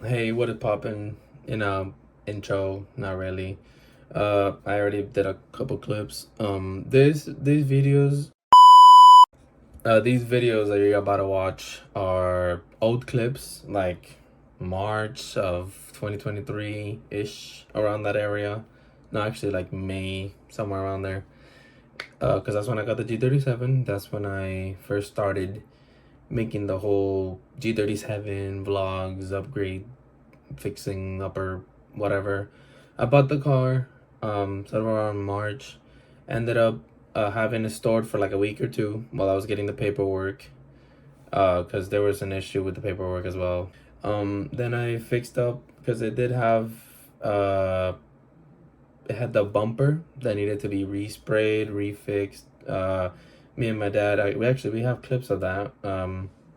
Hey, what is poppin'? Intro, not really. I already did a couple clips. These videos that you're about to watch are old clips, like March of 2023-ish, around that area. No, actually, like May, somewhere around there. Because that's when I got the G37. That's when I first started making the whole G37 vlogs, upgrade, fixing up or whatever. I bought the car sort of around March. Ended up having it stored for like a week or two while I was getting the paperwork, because there was an issue with the paperwork as well. Then I fixed up because it did have it had the bumper that needed to be resprayed, refixed. Me and my dad, we have clips of that,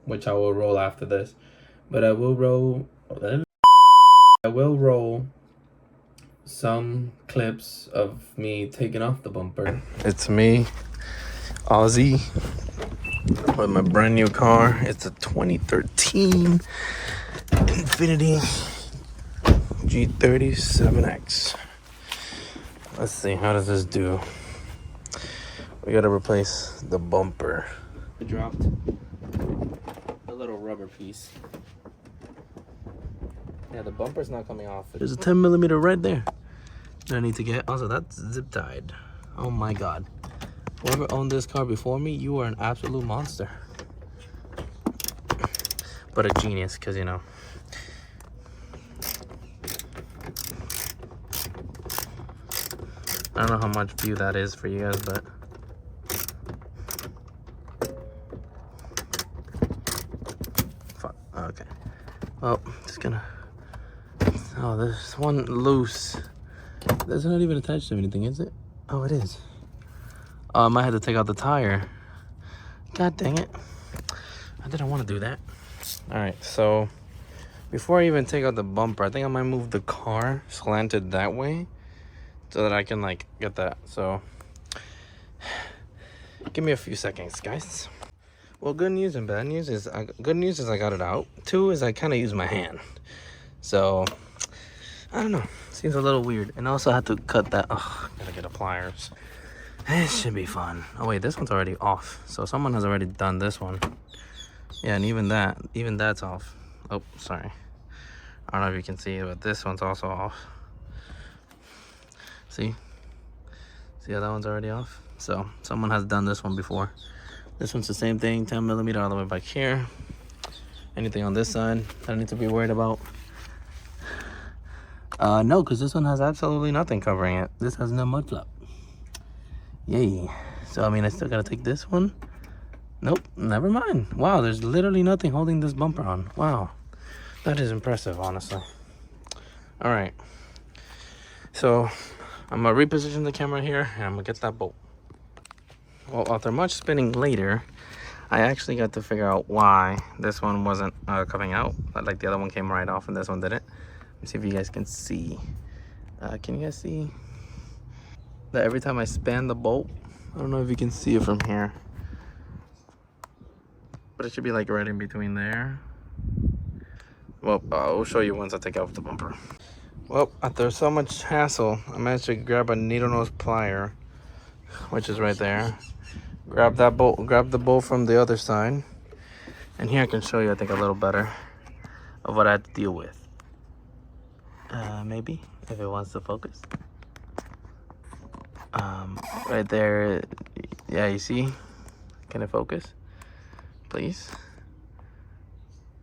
which I will roll after this. But I will roll some clips of me taking off the bumper. It's me, Ozzy, with my brand new car. It's a 2013 Infiniti G37X. Let's see, how does this do? We gotta replace the bumper. I dropped a little rubber piece. Yeah, the bumper's not coming off. There's a 10mm right there that I need to get. Also, that's zip tied. Oh my god. Whoever owned this car before me, you are an absolute monster. But a genius, because you know. I don't know how much view that is for you guys, but fuck. Okay. Well, just gonna. Oh, there's one loose. That's not even attached to anything, is it? Oh, it is. I might have to take out the tire. God dang it. I didn't want to do that. Alright, so before I even take out the bumper, I think I might move the car slanted that way so that I can like get that. So give me a few seconds, guys. Well, good news and bad news is good news is I got it out. Two is I kind of use my hand. So I don't know. Seems a little weird. And I also had to cut that. Oh, gotta get a pliers. It should be fun. Oh wait, this one's already off. So someone has already done this one. Yeah, and even that's off. Oh, sorry. I don't know if you can see it, but this one's also off. See how that one's already off? So someone has done this one before. This one's the same thing, 10mm all the way back here. Anything on this side that I need to be worried about? No, because this one has absolutely nothing covering it. This has no mud flap. Yay. So I mean, I still gotta take this one. Nope, never mind. Wow, there's literally nothing holding this bumper on. Wow, that is impressive, honestly. All right, so I'm gonna reposition the camera here and I'm gonna get that bolt. Well, after much spinning later, I actually got to figure out why this one wasn't coming out. Like the other one came right off and this one didn't. Let me see if you guys can see. Can you guys see that every time I span the bolt? I don't know if you can see it from here, but it should be like right in between there. Well, I'll show you once I take off the bumper. Well, after so much hassle, I managed to grab a needle nose plier, which is right there. Grab the bolt from the other side. And here I can show you, I think, a little better of what I had to deal with. Maybe, if it wants to focus. Right there, yeah, you see? Can it focus? Please?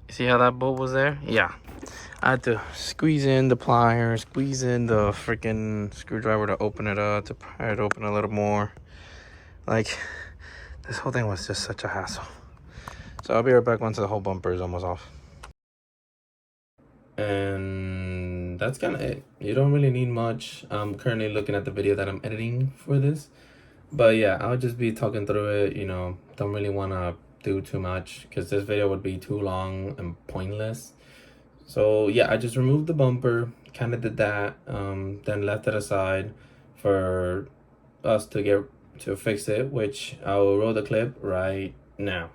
You see how that bolt was there? Yeah. I had to squeeze in the pliers, squeeze in the freaking screwdriver to open it up, to pry it open a little more. Like, this whole thing was just such a hassle. So I'll be right back once the whole bumper is almost off. And that's kind of it. You don't really need much. I'm currently looking at the video that I'm editing for this. But yeah, I'll just be talking through it, you know. Don't really want to do too much because this video would be too long and pointless. So yeah, I just removed the bumper, kind of did that, then left it aside for us to fix it, which I'll roll the clip right now.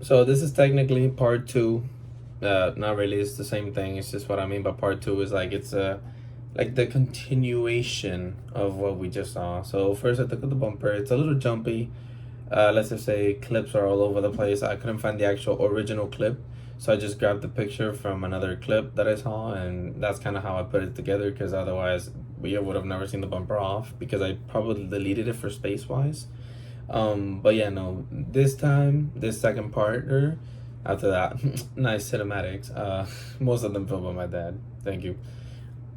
So this is technically part two. Not really, it's the same thing. It's just what I mean by part two is like it's a like the continuation of what we just saw. So first I took the bumper. It's a little jumpy. Let's just say clips are all over the place. I couldn't find the actual original clip, so I just grabbed the picture from another clip that I saw, and that's kind of how I put it together, because otherwise we would have never seen the bumper off, because I probably deleted it for space wise. But yeah, no, this time, this second partner, after that, nice cinematics. Most of them filmed by my dad. Thank you.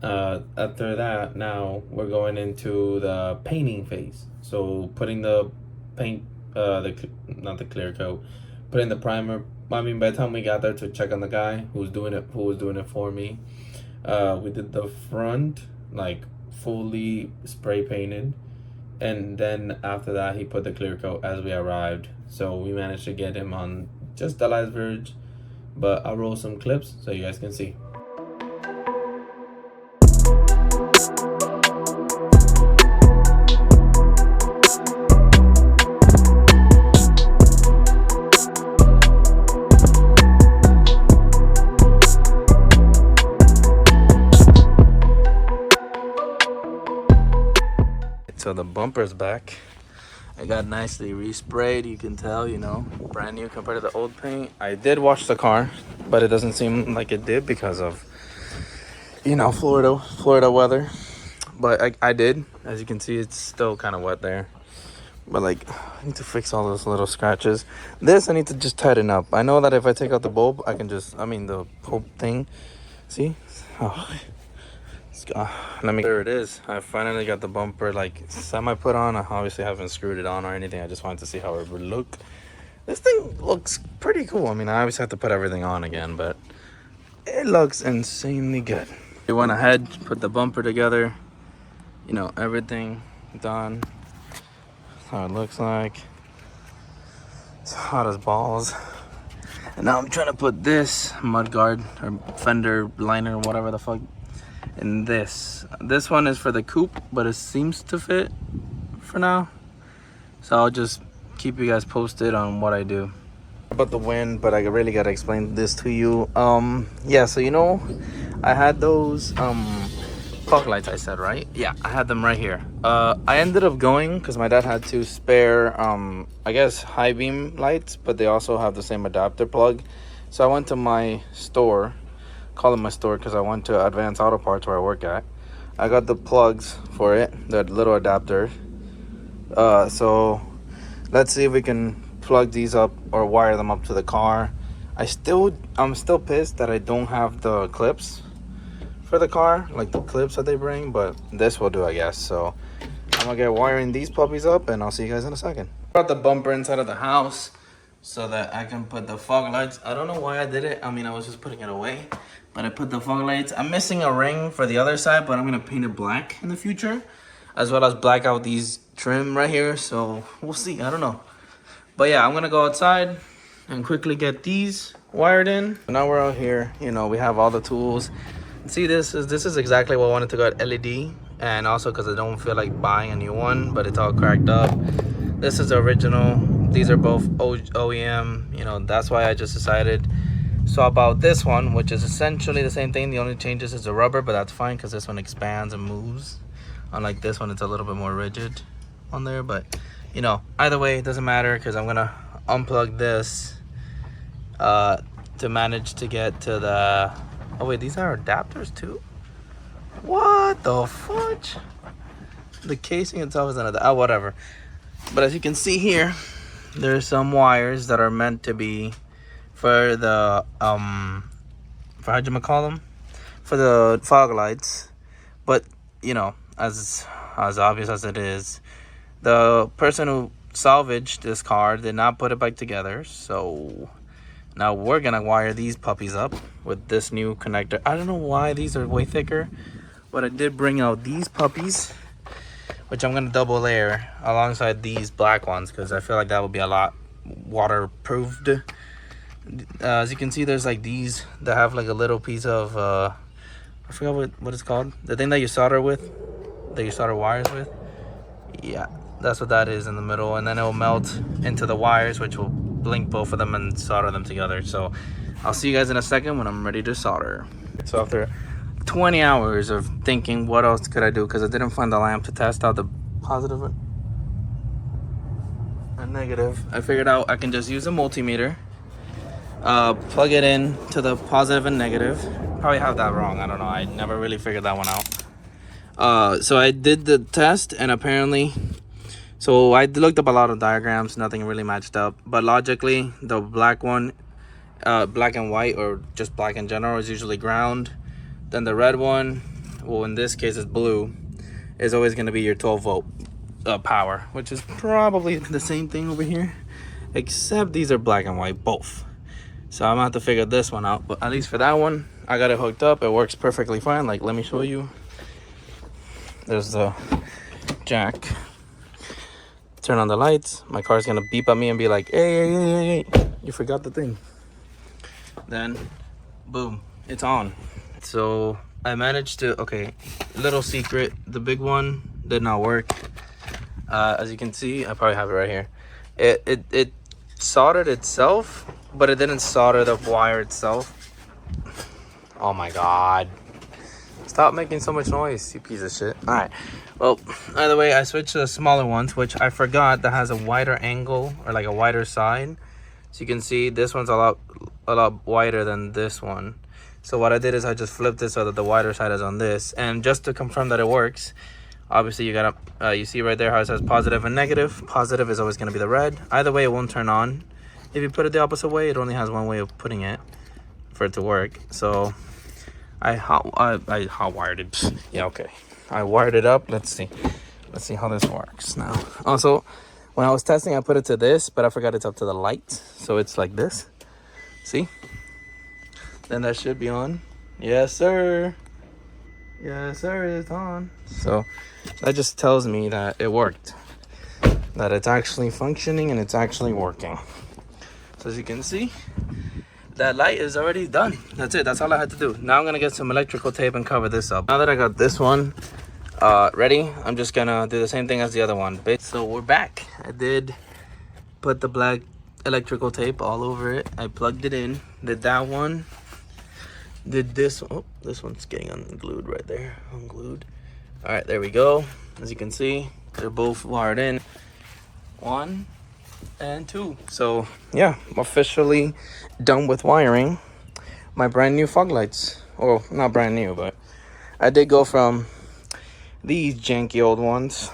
After that, now we're going into the painting phase. So putting the paint, not the clear coat, putting the primer. I mean, by the time we got there to check on the guy who was doing it for me, we did the front like fully spray painted, and then after that he put the clear coat as we arrived. So we managed to get him on just the last verge, but I'll roll some clips so you guys can see. So the bumper's back. I got nicely resprayed. You can tell, you know, brand new compared to the old paint. I did wash the car, but it doesn't seem like it did because of, you know, Florida weather. But I did. As you can see, it's still kind of wet there. But like, I need to fix all those little scratches. This I need to just tighten up. I know that if I take out the bulb, I can just, the whole thing. See? Oh. There it is. I finally got the bumper like semi put on. I obviously haven't screwed it on or anything. I just wanted to see how it would look. This thing looks pretty cool. I mean, I obviously have to put everything on again, but it looks insanely good. We went ahead, put the bumper together, you know, everything done. That's how it looks like. It's hot as balls. And now I'm trying to put this mud guard or fender liner, whatever the fuck. And this one is for the coupe, but it seems to fit for now. So I'll just keep you guys posted on what I do. About the wind, but I really gotta explain this to you. Yeah, so you know, I had those fog lights, I said, right? Yeah, I had them right here. I ended up going because my dad had to spare I guess high beam lights, but they also have the same adapter plug. So I went to my store, call it my store because I went to Advanced Auto Parts where I work at. I got the plugs for it, that little adapter. So let's see if we can plug these up or wire them up to the car. I'm still pissed that I don't have the clips for the car, like the clips that they bring, but this will do, I guess. So I'm gonna get wiring these puppies up and I'll see you guys in a second. Brought the bumper inside of the house so that I can put the fog lights. I don't know why I did it. I mean, I was just putting it away, but I put the fog lights. I'm missing a ring for the other side, but I'm gonna paint it black in the future, as well as black out these trim right here. So we'll see, I don't know. But yeah, I'm gonna go outside and quickly get these wired in. Now we're out here, you know, we have all the tools. See, this is exactly what I wanted to go at LED, and also because I don't feel like buying a new one, but it's all cracked up. This is the original. These are both OEM, you know, that's why I just decided. So about this one, which is essentially the same thing, the only changes is the rubber, but that's fine because this one expands and moves. Unlike this one, it's a little bit more rigid on there, but you know, either way, it doesn't matter because I'm gonna unplug this to manage to get to the, oh wait, these are adapters too? What the fudge? The casing itself is another, whatever. But as you can see here, there's some wires that are meant to be for the for how'd you call them, for the fog lights. But you know, as obvious as it is, the person who salvaged this car did not put it back together. So now we're gonna wire these puppies up with this new connector. I don't know why these are way thicker, but I did bring out these puppies, which I'm gonna double layer alongside these black ones because I feel like that will be a lot waterproofed. As you can see, there's like these that have like a little piece of I forgot what it's called, the thing that you solder with, that you solder wires with. Yeah, that's what that is in the middle, and then it will melt into the wires, which will link both of them and solder them together. So I'll see you guys in a second when I'm ready to solder. So after 20 hours of thinking what else could I do, because I didn't find the lamp to test out the positive and negative, I figured out I can just use a multimeter, plug it in to the positive and negative. Probably have that wrong, I don't know, I never really figured that one out. So I did the test, and apparently, so I looked up a lot of diagrams, nothing really matched up, but logically the black one, black and white, or just black in general, is usually ground. Then the red one, well in this case it's blue, is always going to be your 12 volt power, which is probably the same thing over here, except these are black and white both. So I'm gonna have to figure this one out, but at least for that one I got it hooked up. It works perfectly fine. Like, let me show you. There's the jack. Turn on the lights, my car's gonna beep at me and be like, hey, you forgot the thing. Then boom, it's on. So I managed to, okay, little secret, the big one did not work. As you can see, I probably have it right here. It soldered itself, but it didn't solder the wire itself. Oh my god, stop making so much noise, you piece of shit. All right, well, either way, I switched to the smaller ones, which I forgot that has a wider angle, or like a wider side. So you can see this one's a lot wider than this one. So what I did is I just flipped it so that the wider side is on this. And just to confirm that it works, obviously you gotta, you see right there how it says positive and negative. Positive is always gonna be the red. Either way, it won't turn on. If you put it the opposite way, it only has one way of putting it for it to work. So I hot wired it. Yeah, okay. I wired it up. Let's see how this works now. Also, when I was testing, I put it to this, but I forgot it's up to the light. So it's like this. See? Then that should be on. Yes, sir. Yes, sir, it's on. So that just tells me that it worked. That it's actually functioning and it's actually working. So as you can see, that light is already done. That's it. That's all I had to do. Now I'm going to get some electrical tape and cover this up. Now that I got this one ready, I'm just going to do the same thing as the other one. So we're back. I did put the black electrical tape all over it. I plugged it in. Did that one. Did this one. Oh, this one's getting unglued right there. Unglued. All right, there we go. As you can see, they're both wired in. 1 and 2. So yeah, I'm officially done with wiring my brand new fog lights. Well, not brand new, but I did go from these janky old ones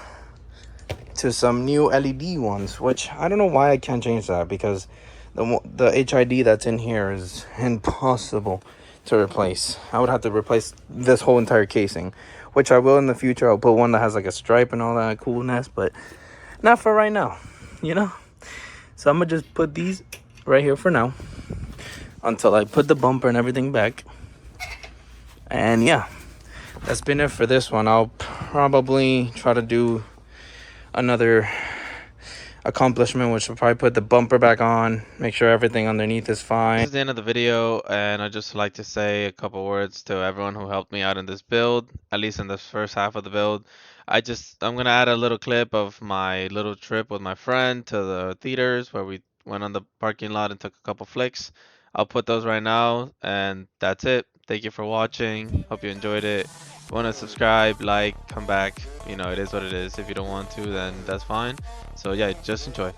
to some new LED ones, which I don't know why I can't change that, because the HID that's in here is impossible to replace. I would have to replace this whole entire casing, which I will in the future. I'll put one that has like a stripe and all that coolness, but not for right now, you know. So I'm gonna just put these right here for now until I put the bumper and everything back. And yeah, that's been it for this one. I'll probably try to do another accomplishment, which will probably put the bumper back on, make sure everything underneath is fine. This is the end of the video, and I'd just like to say a couple words to everyone who helped me out in this build, at least in this first half of the build. I'm gonna add a little clip of my little trip with my friend to the theaters where we went on the parking lot and took a couple flicks. I'll put those right now, and that's it. Thank you for watching. Hope you enjoyed it. If you want to subscribe, like, come back. You know, it is what it is. If you don't want to, then that's fine. So yeah, just enjoy.